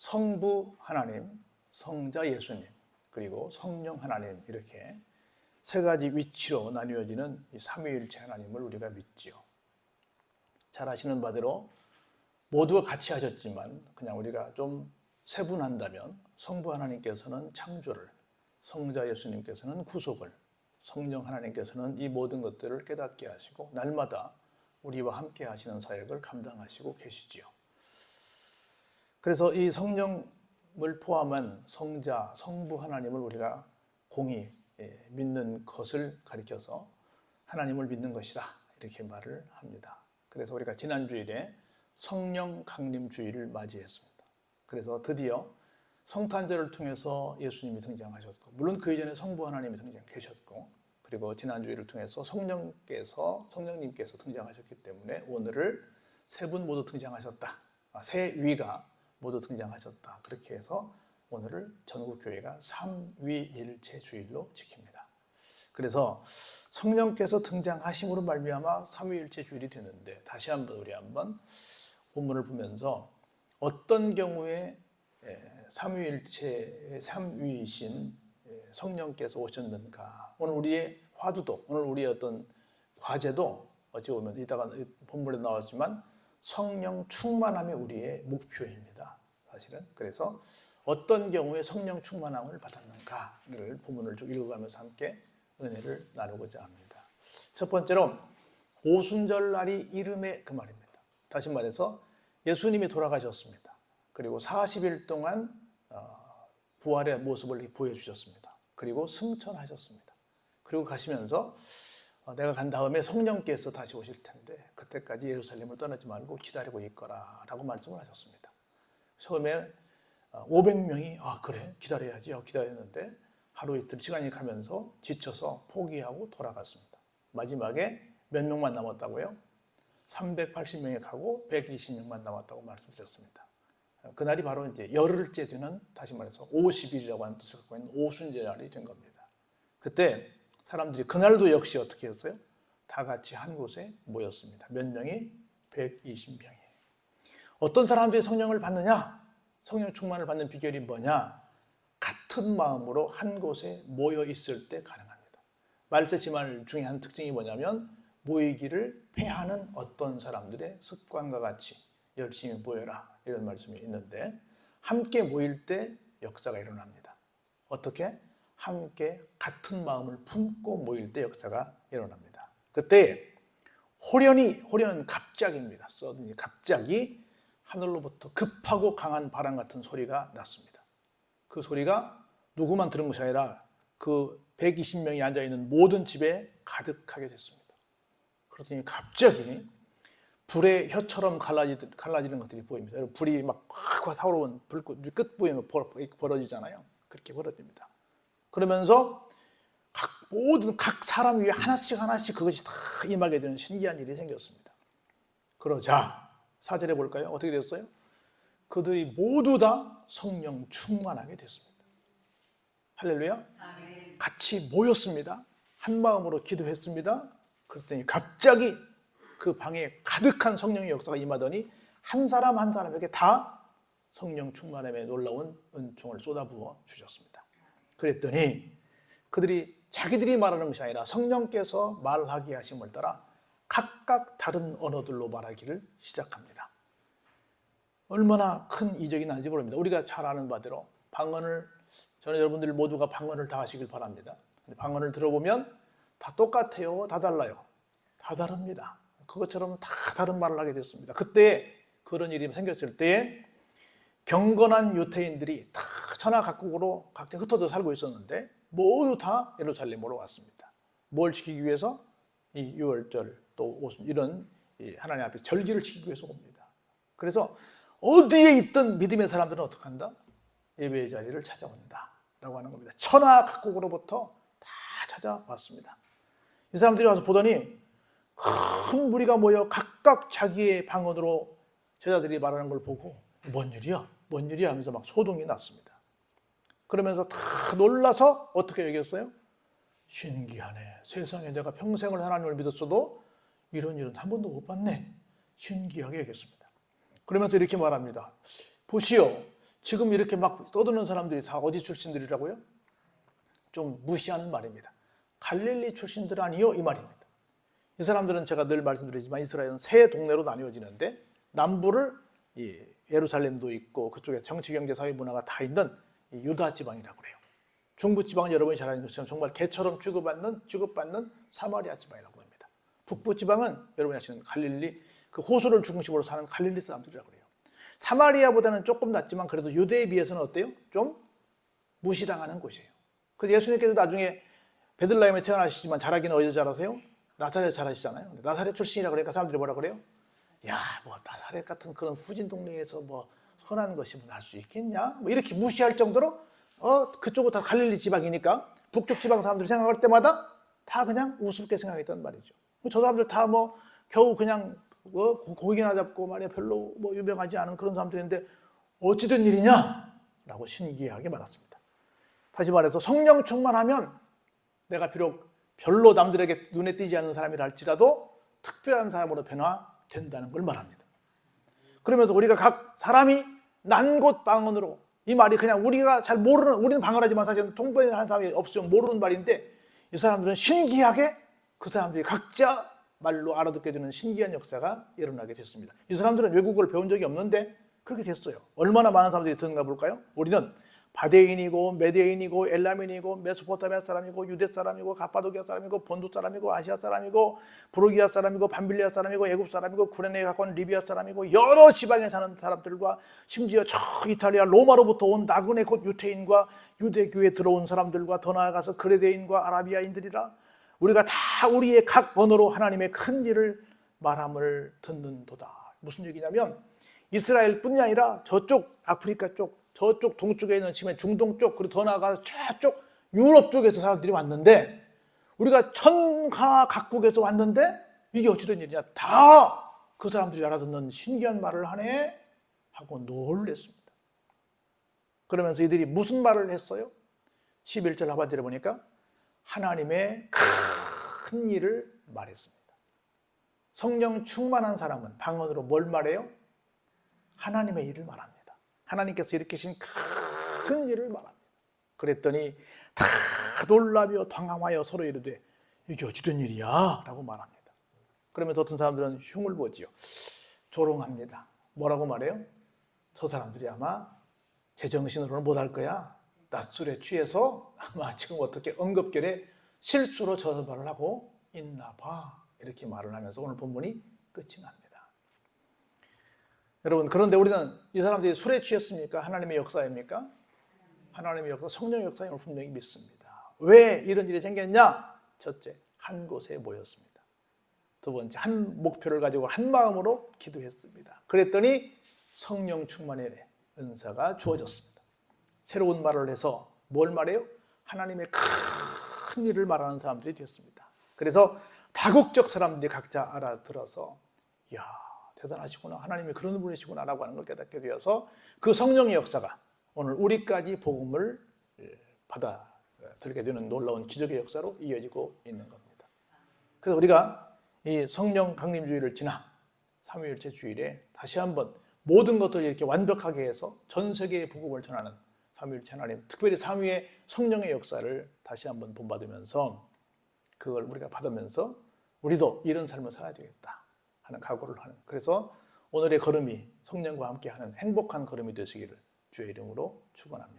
성부 하나님, 성자 예수님, 그리고 성령 하나님, 이렇게 세 가지 위치로 나뉘어지는 이 삼위일체 하나님을 우리가 믿지요. 잘 아시는 바대로 모두가 같이 하셨지만 그냥 우리가 좀 세분한다면 성부 하나님께서는 창조를, 성자 예수님께서는 구속을, 성령 하나님께서는 이 모든 것들을 깨닫게 하시고 날마다 우리와 함께 하시는 사역을 감당하시고 계시지요. 그래서 이 성령을 포함한 성자, 성부 하나님을 우리가 공히 믿는 것을 가리켜서 하나님을 믿는 것이다, 이렇게 말을 합니다. 그래서 우리가 지난 주일에 성령 강림 주일을 맞이했습니다. 그래서 드디어 성탄절을 통해서 예수님이 등장하셨고, 물론 그 이전에 성부 하나님이 계셨고, 그리고 지난 주일을 통해서 성령님께서 등장하셨기 때문에 오늘을 세 분 모두 등장하셨다, 세 위가 모두 등장하셨다, 그렇게 해서 오늘을 전국교회가 삼위일체 주일로 지킵니다. 그래서 성령께서 등장하심으로 말미암아 삼위일체 주일이 되는데, 다시 한번 우리 한번 본문을 보면서 어떤 경우에 삼위일체의 삼위이신 성령께서 오셨는가, 오늘 우리의 화두도, 오늘 우리의 어떤 과제도 어찌 보면 이따가 본문에 나왔지만 성령 충만함이 우리의 목표입니다, 사실은. 그래서 어떤 경우에 성령 충만함을 받았는가를 본문을 쭉 읽어가면서 함께 은혜를 나누고자 합니다. 첫 번째로 오순절날이 이름의 그 말입니다. 다시 말해서 예수님이 돌아가셨습니다. 그리고 40일 동안 부활의 모습을 보여주셨습니다. 그리고 승천하셨습니다. 그리고 가시면서 내가 간 다음에 성령께서 다시 오실 텐데 그때까지 예루살렘을 떠나지 말고 기다리고 있거라 라고 말씀을 하셨습니다. 처음에 500명이 그래 기다려야지 기다렸는데 하루 이틀 시간이 가면서 지쳐서 포기하고 돌아갔습니다. 마지막에 몇 명만 남았다고요? 380명이 가고 120명만 남았다고 말씀드렸습니다. 그날이 바로 이제 열흘째 되는, 다시 말해서 50일이라고 하는 뜻을 갖고 있는 오순절날이 된 겁니다. 그때 사람들이 그날도 역시 어떻게 했어요? 다 같이 한 곳에 모였습니다. 몇 명이? 120명이. 어떤 사람들이 성령을 받느냐? 성령 충만을 받는 비결이 뭐냐? 같은 마음으로 한 곳에 모여 있을 때 가능합니다. 말세지말 중에 한 특징이 뭐냐면 모이기를 패하는 어떤 사람들의 습관과 같이 열심히 모여라, 이런 말씀이 있는데, 함께 모일 때 역사가 일어납니다. 어떻게? 함께 같은 마음을 품고 모일 때 역사가 일어납니다. 그때 호련은 갑자기입니다. 갑자기 하늘로부터 급하고 강한 바람 같은 소리가 났습니다. 그 소리가 누구만 들은 것이 아니라 그 120명이 앉아있는 모든 집에 가득하게 됐습니다. 그러더니 갑자기 불의 혀처럼 갈라지는 것들이 보입니다. 불이 막 확 타오르는 불꽃 끝 보이면 벌어지잖아요. 그렇게 벌어집니다. 그러면서 각 사람 위에 하나씩 그것이 다 임하게 되는 신기한 일이 생겼습니다. 그러자 4절에 볼까요? 어떻게 됐어요? 그들이 모두 다 성령 충만하게 됐습니다. 할렐루야. 같이 모였습니다. 한 마음으로 기도했습니다. 그랬더니 갑자기 그 방에 가득한 성령의 역사가 임하더니 한 사람 한 사람에게 다 성령 충만함의 놀라운 은총을 쏟아부어 주셨습니다. 그랬더니 그들이 자기들이 말하는 것이 아니라 성령께서 말하게 하심을 따라 각각 다른 언어들로 말하기를 시작합니다. 얼마나 큰 이적이 난지 모릅니다. 우리가 잘 아는 바대로 방언을, 저는 여러분들 모두가 방언을 다 하시길 바랍니다. 방언을 들어보면 다 똑같아요? 다 달라요? 다 다릅니다. 그것처럼 다 다른 말을 하게 됐습니다. 그때 그런 일이 생겼을 때에 경건한 유대인들이 다 천하각국으로 각자 흩어져 살고 있었는데 모두 다 예루살렘으로 왔습니다. 뭘 지키기 위해서? 이 유월절 또 오순 이런 하나님 앞에 절기를 지키기 위해서 옵니다. 그래서 어디에 있던 믿음의 사람들은 어떻게 한다? 예배의 자리를 찾아온다 라고 하는 겁니다. 천하각국으로부터 다 찾아왔습니다. 이 사람들이 와서 보더니 큰 무리가 모여 각각 자기의 방언으로 제자들이 말하는 걸 보고 뭔 일이야? 뭔 일이야? 하면서 막 소동이 났습니다. 그러면서 다 놀라서 어떻게 얘기했어요? 신기하네. 세상에 내가 평생을 하나님을 믿었어도 이런 일은 한 번도 못 봤네. 신기하게 얘기했습니다. 그러면서 이렇게 말합니다. 보시오. 지금 이렇게 막 떠드는 사람들이 다 어디 출신들이라고요? 좀 무시하는 말입니다. 갈릴리 출신들 아니요? 이 말입니다. 이 사람들은 제가 늘 말씀드리지만 이스라엘은 세 동네로 나뉘어지는데 남부를 예루살렘도 있고 그쪽에 정치, 경제, 사회, 문화가 다 있는 유다 지방이라고 그래요. 중부 지방은 여러분이 잘 아는 것처럼 정말 개처럼 취급받는 사마리아 지방이라고 합니다. 북부 지방은 여러분이 아시는 갈릴리, 그 호수를 중심으로 사는 갈릴리 사람들이라고 그래요. 사마리아보다는 조금 낫지만 그래도 유대에 비해서는 어때요? 좀 무시당하는 곳이에요. 그래서 예수님께서 나중에 베들레헴에 태어나시지만 자라기는 어디서 자라세요? 나사렛 자라시잖아요. 나사렛 출신이라 그러니까 사람들이 뭐라 그래요? 야, 뭐 나사렛 같은 그런 후진 동네에서 뭐 선한 것이 뭐 날 수 있겠냐? 뭐 이렇게 무시할 정도로 그쪽은 다 갈릴리 지방이니까 북쪽 지방 사람들이 생각할 때마다 다 그냥 우습게 생각했단 말이죠. 저 사람들 다 뭐 겨우 그냥 고기나 잡고 말이야 별로 뭐 유명하지 않은 그런 사람들인데 어찌된 일이냐? 라고 신기하게 말했습니다. 다시 말해서 성령 충만하면 내가 비록 별로 남들에게 눈에 띄지 않는 사람이라 할지라도 특별한 사람으로 변화된다는 걸 말합니다. 그러면서 우리가 각 사람이 난 곳 방언으로, 이 말이 그냥 우리가 잘 모르는, 우리는 방언하지만 사실은 통번하는 사람이 없으면 모르는 말인데 이 사람들은 신기하게 그 사람들이 각자 말로 알아듣게 되는 신기한 역사가 일어나게 됐습니다. 이 사람들은 외국어를 배운 적이 없는데 그렇게 됐어요. 얼마나 많은 사람들이 듣는가 볼까요? 우리는 바데인이고 메데인이고 엘라민이고 메소포타미아 사람이고 유대 사람이고 가파도기아 사람이고 본도 사람이고 아시아 사람이고 브루기아 사람이고 밤빌리아 사람이고 애굽 사람이고 구레네에 가까운 리비아 사람이고 여러 지방에 사는 사람들과 심지어 저 이탈리아 로마로부터 온 나그네 곧 유태인과 유대교에 들어온 사람들과 더 나아가서 그레데인과 아라비아인들이라 우리가 다 우리의 각 언어로 하나님의 큰 일을 말함을 듣는도다. 무슨 얘기냐면 이스라엘뿐이 아니라 저쪽 아프리카 쪽, 저쪽 동쪽에 있는 지금 중동 쪽, 그리고 더 나아가서 저쪽 유럽 쪽에서 사람들이 왔는데 우리가 천하 각국에서 왔는데 이게 어찌된 일이냐? 다 그 사람들이 알아듣는 신기한 말을 하네 하고 놀랬습니다. 그러면서 이들이 무슨 말을 했어요? 11절 하반절에 보니까 하나님의 큰 일을 말했습니다. 성령 충만한 사람은 방언으로 뭘 말해요? 하나님의 일을 말합니다. 하나님께서 일으키신 큰 일을 말합니다. 그랬더니 다 놀라며 당황하여 서로 이르되 이게 어찌된 일이야? 라고 말합니다. 그러면서 어떤 사람들은 흉을 보지요. 조롱합니다. 뭐라고 말해요? 저 사람들이 아마 제정신으로는 못할 거야. 낮술에 취해서 아마 지금 어떻게 언급결에 실수로 저 말을 하고 있나 봐. 이렇게 말을 하면서 오늘 본문이 끝이 납니다. 여러분, 그런데 우리는 이 사람들이 술에 취했습니까? 하나님의 역사입니까? 하나님의 역사, 성령의 역사임을 분명히 믿습니다. 왜 이런 일이 생겼냐? 첫째, 한 곳에 모였습니다. 두 번째, 한 목표를 가지고 한 마음으로 기도했습니다. 그랬더니 성령 충만의 은사가 주어졌습니다. 새로운 말을 해서 뭘 말해요? 하나님의 큰 일을 말하는 사람들이 되었습니다. 그래서 다국적 사람들이 각자 알아들어서 이야, 대단하시구나, 하나님이 그런 분이시구나 라고 하는 걸 깨닫게 되어서 그 성령의 역사가 오늘 우리까지 복음을 받아들게 되는 놀라운 기적의 역사로 이어지고 있는 겁니다. 그래서 우리가 이 성령 강림주일을 지나 3일째 주일에 다시 한번 모든 것들을 이렇게 완벽하게 해서 전 세계에 복음을 전하는 3일째 하나님, 특별히 3위의 성령의 역사를 다시 한번 본받으면서 그걸 우리가 받으면서 우리도 이런 삶을 살아야 되겠다 하는 각오를 하는, 그래서 오늘의 걸음이 성령과 함께하는 행복한 걸음이 되시기를 주의 이름으로 축원합니다.